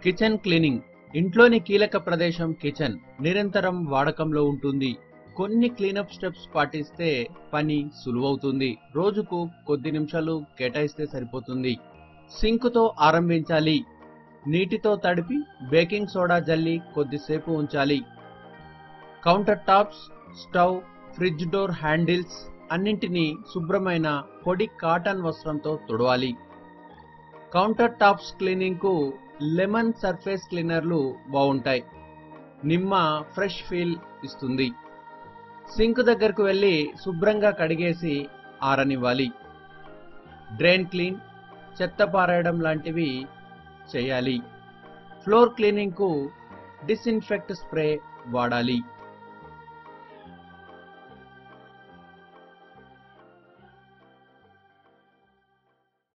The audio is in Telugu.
Kitchen cleaning. ఇంట్లోని కీలక ప్రదేశం కిచెన్ నిరంతరం వాడకంలో ఉంటుంది. కొన్ని క్లీనప్ స్టెప్స్ పాటిస్తే పని సులువవుతుంది. రోజుకు కొద్ది నిమిషాలు కేటాయిస్తే సరిపోతుంది. సింకుతో ఆరంభించాలి. నీటితో తడిపి బేకింగ్ సోడా జల్లి కొద్దిసేపు ఉంచాలి. Counter tops, stove, fridge door handles అన్నింటినీ శుభ్రమైన పొడి కాటన్ వస్త్రంతో తుడవాలి. కౌంటర్ టాప్స్ క్లీనింగ్ కు లెమన్ సర్ఫేస్ క్లీనర్లు బాగుంటాయి. నిమ్మ ఫ్రెష్ ఫీల్ ఇస్తుంది. సింక్ దగ్గరకు వెళ్లి శుభ్రంగా కడిగేసి ఆరనివ్వాలి. డ్రైన్ క్లీన్, చెత్త పారేయడం లాంటివి చేయాలి. ఫ్లోర్ క్లీనింగ్ కు డిస్ఇన్ఫెక్ట్ స్ప్రే వాడాలి.